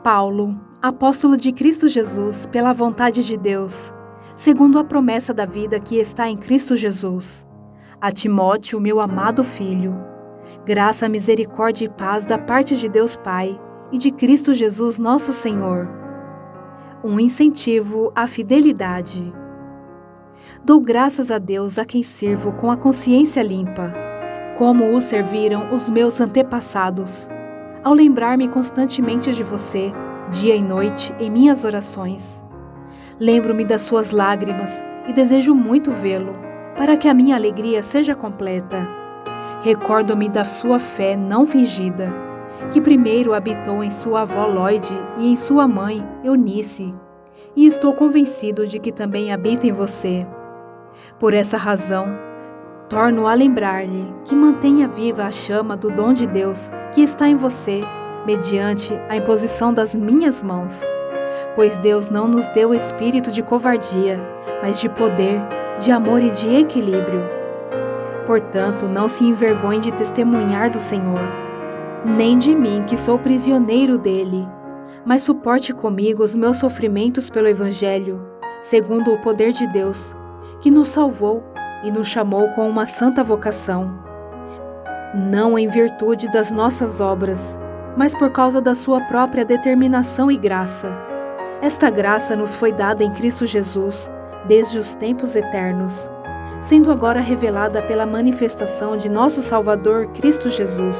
Paulo, apóstolo de Cristo Jesus, pela vontade de Deus, segundo a promessa da vida que está em Cristo Jesus. A Timóteo, meu amado filho, graça, misericórdia e paz da parte de Deus Pai e de Cristo Jesus nosso Senhor. Um incentivo à fidelidade. Dou graças a Deus a quem sirvo com a consciência limpa, como o serviram os meus antepassados, ao lembrar-me constantemente de você, dia e noite, em minhas orações. Lembro-me das suas lágrimas e desejo muito vê-lo, para que a minha alegria seja completa. Recordo-me da sua fé não fingida, que primeiro habitou em sua avó Lloyd e em sua mãe, Eunice, e estou convencido de que também habita em você. Por essa razão, torno a lembrar-lhe que mantenha viva a chama do dom de Deus que está em você, mediante a imposição das minhas mãos. Pois Deus não nos deu o espírito de covardia, mas de poder, de amor e de equilíbrio. Portanto, não se envergonhe de testemunhar do Senhor, nem de mim, que sou prisioneiro dele, mas suporte comigo os meus sofrimentos pelo Evangelho, segundo o poder de Deus, que nos salvou e nos chamou com uma santa vocação, não em virtude das nossas obras, mas por causa da sua própria determinação e graça. Esta graça nos foi dada em Cristo Jesus, desde os tempos eternos, sendo agora revelada pela manifestação de nosso Salvador Cristo Jesus.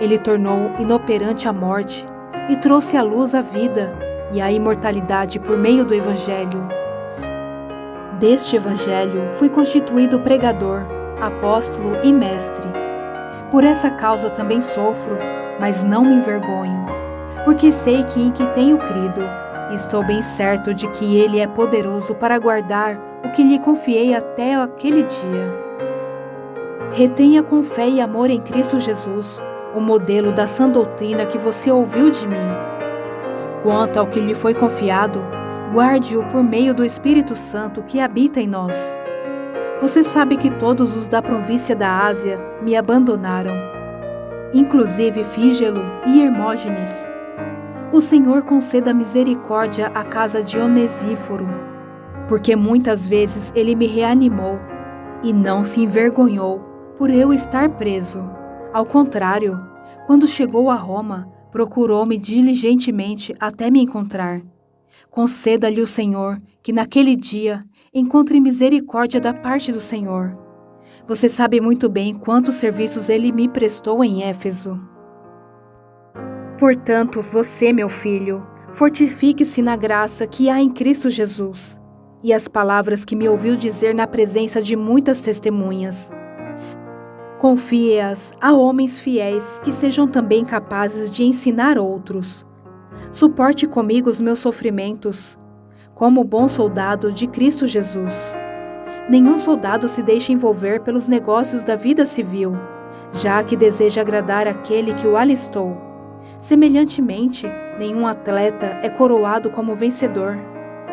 Ele tornou inoperante a morte e trouxe à luz a vida e a imortalidade por meio do Evangelho. Deste Evangelho fui constituído pregador, apóstolo e mestre. Por essa causa também sofro, mas não me envergonho, porque sei que em que tenho crido, estou bem certo de que Ele é poderoso para guardar o que lhe confiei até aquele dia. Retenha com fé e amor em Cristo Jesus o modelo da sã doutrina que você ouviu de mim. Quanto ao que lhe foi confiado, guarde-o por meio do Espírito Santo que habita em nós. Você sabe que todos os da província da Ásia me abandonaram, inclusive Fígelo e Hermógenes. O Senhor conceda misericórdia à casa de Onesíforo, porque muitas vezes ele me reanimou e não se envergonhou por eu estar preso. Ao contrário, quando chegou a Roma, procurou-me diligentemente até me encontrar. Conceda-lhe o Senhor que naquele dia encontre misericórdia da parte do Senhor. Você sabe muito bem quantos serviços ele me prestou em Éfeso. Portanto, você, meu filho, fortifique-se na graça que há em Cristo Jesus, e as palavras que me ouviu dizer na presença de muitas testemunhas. Confie-as a homens fiéis que sejam também capazes de ensinar outros. Suporte comigo os meus sofrimentos, como bom soldado de Cristo Jesus. Nenhum soldado se deixa envolver pelos negócios da vida civil, já que deseja agradar aquele que o alistou. Semelhantemente, nenhum atleta é coroado como vencedor,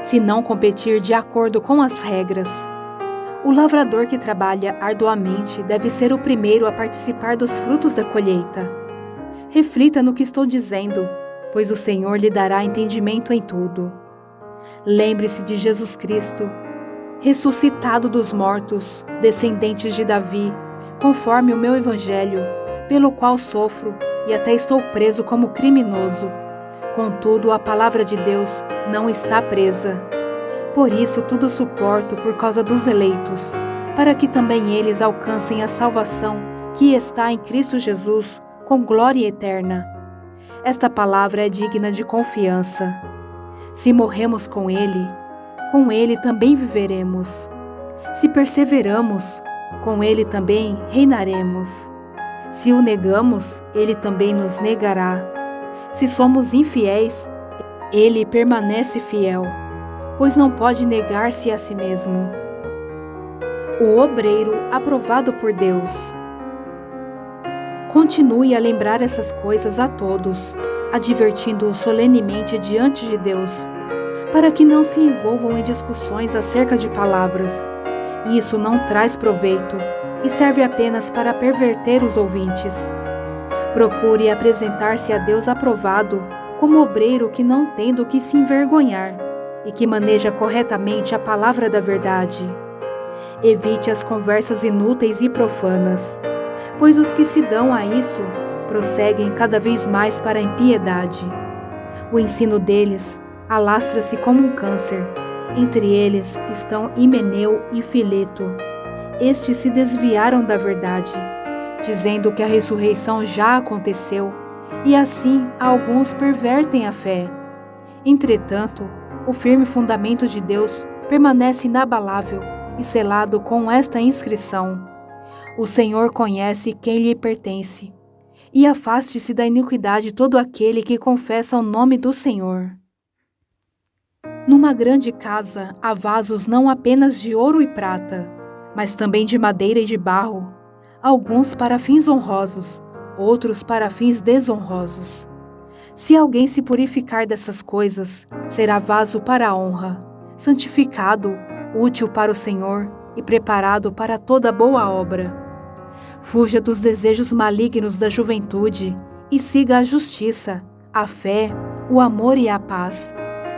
se não competir de acordo com as regras. O lavrador que trabalha arduamente deve ser o primeiro a participar dos frutos da colheita. Reflita no que estou dizendo, pois o Senhor lhe dará entendimento em tudo. Lembre-se de Jesus Cristo, ressuscitado dos mortos, descendente de Davi, conforme o meu Evangelho, pelo qual sofro e até estou preso como criminoso. Contudo, a palavra de Deus não está presa. Por isso tudo suporto por causa dos eleitos, para que também eles alcancem a salvação que está em Cristo Jesus com glória eterna. Esta palavra é digna de confiança. Se morremos com Ele também viveremos. Se perseveramos, com Ele também reinaremos. Se o negamos, Ele também nos negará. Se somos infiéis, Ele permanece fiel, pois não pode negar-se a si mesmo. O obreiro aprovado por Deus. Continue a lembrar essas coisas a todos, advertindo-os solenemente diante de Deus, para que não se envolvam em discussões acerca de palavras. Isso não traz proveito e serve apenas para perverter os ouvintes. Procure apresentar-se a Deus aprovado como obreiro que não tem do que se envergonhar e que maneja corretamente a palavra da verdade. Evite as conversas inúteis e profanas, pois os que se dão a isso prosseguem cada vez mais para a impiedade. O ensino deles alastra-se como um câncer. Entre eles estão Himeneu e Fileto. Estes se desviaram da verdade, dizendo que a ressurreição já aconteceu, e assim alguns pervertem a fé. Entretanto, o firme fundamento de Deus permanece inabalável e selado com esta inscrição: o Senhor conhece quem lhe pertence, e afaste-se da iniquidade todo aquele que confessa o nome do Senhor. Numa grande casa há vasos não apenas de ouro e prata, mas também de madeira e de barro, alguns para fins honrosos, outros para fins desonrosos. Se alguém se purificar dessas coisas, será vaso para a honra, santificado, útil para o Senhor e preparado para toda boa obra. Fuja dos desejos malignos da juventude e siga a justiça, a fé, o amor e a paz,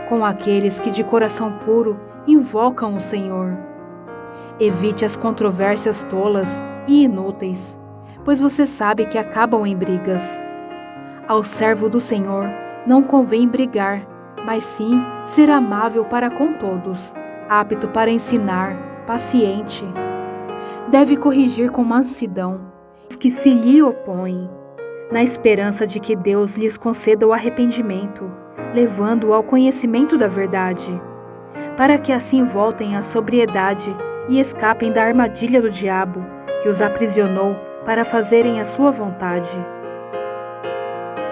com aqueles que de coração puro invocam o Senhor. Evite as controvérsias tolas e inúteis, pois você sabe que acabam em brigas. Ao servo do Senhor não convém brigar, mas sim ser amável para com todos, apto para ensinar, paciente. Deve corrigir com mansidão os que se lhe opõem, na esperança de que Deus lhes conceda o arrependimento, levando-o ao conhecimento da verdade, para que assim voltem à sobriedade e escapem da armadilha do diabo, que os aprisionou para fazerem a sua vontade.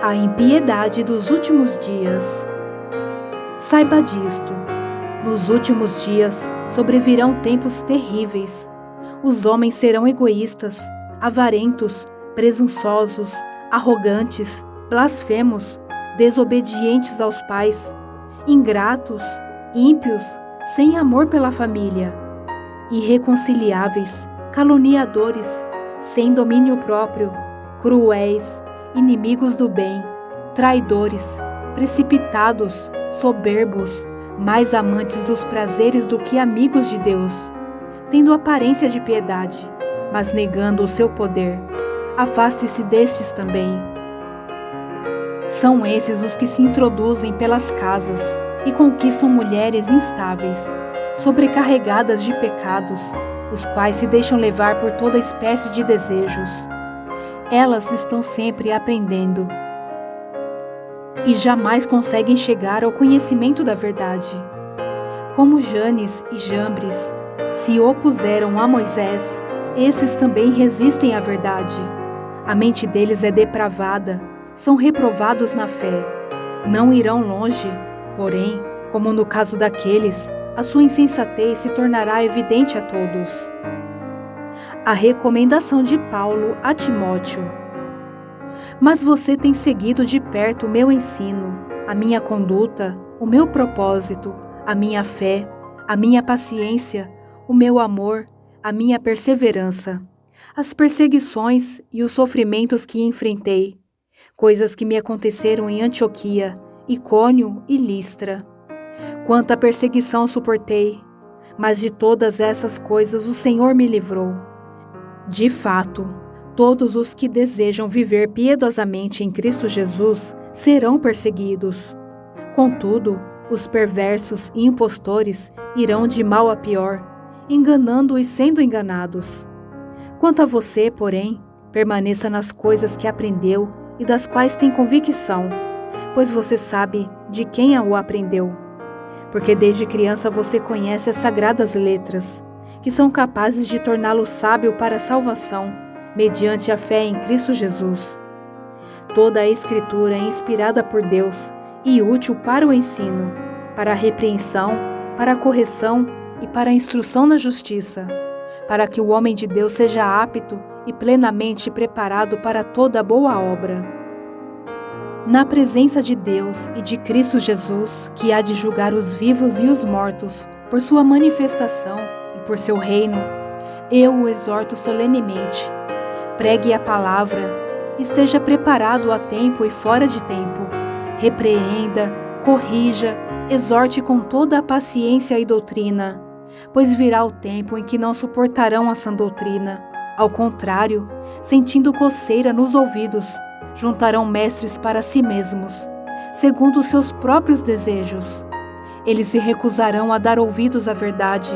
A impiedade dos últimos dias. Saiba disto: nos últimos dias sobrevirão tempos terríveis. Os homens serão egoístas, avarentos, presunçosos, arrogantes, blasfemos, desobedientes aos pais, ingratos, ímpios, sem amor pela família, irreconciliáveis, caluniadores, sem domínio próprio, cruéis, inimigos do bem, traidores, precipitados, soberbos, mais amantes dos prazeres do que amigos de Deus, tendo aparência de piedade, mas negando o seu poder. Afaste-se destes também. São esses os que se introduzem pelas casas e conquistam mulheres instáveis, sobrecarregadas de pecados, os quais se deixam levar por toda espécie de desejos. Elas estão sempre aprendendo e jamais conseguem chegar ao conhecimento da verdade. Como Janes e Jambres se opuseram a Moisés, esses também resistem à verdade. A mente deles é depravada, são reprovados na fé. Não irão longe, porém, como no caso daqueles, a sua insensatez se tornará evidente a todos. A recomendação de Paulo a Timóteo. Mas você tem seguido de perto o meu ensino, a minha conduta, o meu propósito, a minha fé, a minha paciência, o meu amor, a minha perseverança, as perseguições e os sofrimentos que enfrentei, coisas que me aconteceram em Antioquia, Icônio e Listra. Quanta perseguição suportei, mas de todas essas coisas o Senhor me livrou. De fato, todos os que desejam viver piedosamente em Cristo Jesus serão perseguidos. Contudo, os perversos e impostores irão de mal a pior, enganando e sendo enganados. Quanto a você, porém, permaneça nas coisas que aprendeu e das quais tem convicção, pois você sabe de quem o aprendeu. Porque desde criança você conhece as sagradas letras, que são capazes de torná-lo sábio para a salvação, mediante a fé em Cristo Jesus. Toda a Escritura é inspirada por Deus e útil para o ensino, para a repreensão, para a correção e para a instrução na justiça, para que o homem de Deus seja apto e plenamente preparado para toda boa obra. Na presença de Deus e de Cristo Jesus, que há de julgar os vivos e os mortos, por sua manifestação e por seu reino, eu o exorto solenemente. Pregue a palavra, esteja preparado a tempo e fora de tempo, Repreenda, corrija, exorte com toda a paciência e doutrina, pois virá o tempo em que não suportarão a sã doutrina. Ao contrário, sentindo coceira nos ouvidos, juntarão mestres para si mesmos, segundo os seus próprios desejos. Eles se recusarão a dar ouvidos à verdade,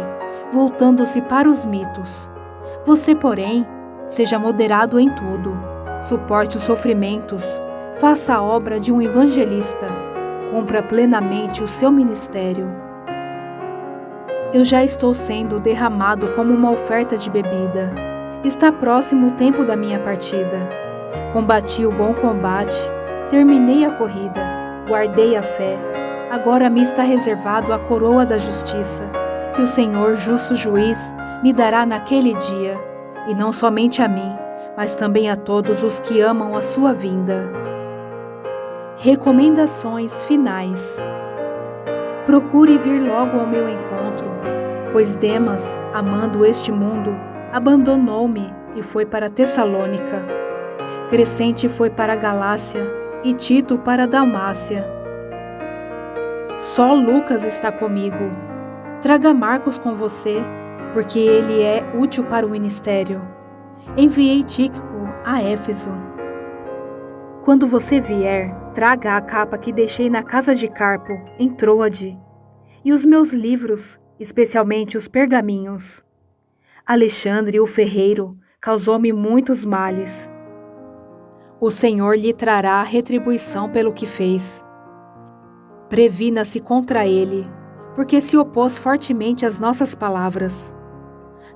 voltando-se para os mitos. Você, porém, seja moderado em tudo, suporte os sofrimentos, faça a obra de um evangelista, cumpra plenamente o seu ministério. Eu já estou sendo derramado como uma oferta de bebida. Está próximo o tempo da minha partida. Combati o bom combate, terminei a corrida, guardei a fé. Agora me está reservado a coroa da justiça, que o Senhor, justo juiz, me dará naquele dia, e não somente a mim, mas também a todos os que amam a sua vinda. Recomendações finais. Procure vir logo ao meu encontro, pois Demas, amando este mundo, abandonou-me e foi para Tessalônica. Crescente foi para a Galácia e Tito para a Dalmácia. Só Lucas está comigo. Traga Marcos com você, porque ele é útil para o ministério. Enviei Tíquico a Éfeso. Quando você vier, traga a capa que deixei na casa de Carpo, em Troade, e os meus livros, especialmente os pergaminhos. Alexandre, o ferreiro, causou-me muitos males. O Senhor lhe trará retribuição pelo que fez. Previna-se contra ele, porque se opôs fortemente às nossas palavras.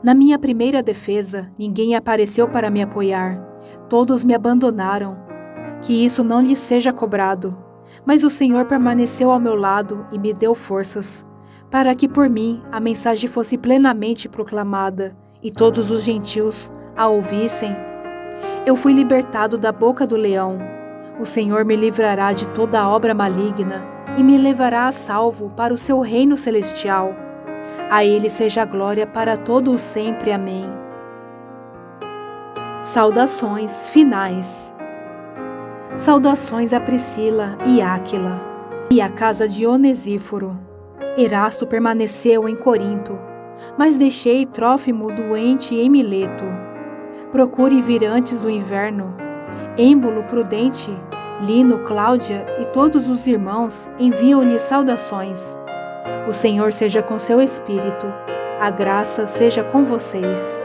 Na minha primeira defesa, ninguém apareceu para me apoiar. Todos me abandonaram. Que isso não lhe seja cobrado. Mas o Senhor permaneceu ao meu lado e me deu forças, para que por mim a mensagem fosse plenamente proclamada e todos os gentios a ouvissem. Eu fui libertado da boca do leão. O Senhor me livrará de toda a obra maligna e me levará a salvo para o seu reino celestial. A ele seja a glória para todo o sempre. Amém. Saudações finais. Saudações a Priscila e Áquila e à casa de Onesíforo. Erasto permaneceu em Corinto, mas deixei Trófimo doente em Mileto. Procure vir antes do inverno. Êmbulo prudente, Lino, Cláudia e todos os irmãos enviam-lhe saudações. O Senhor seja com seu espírito. A graça seja com vocês.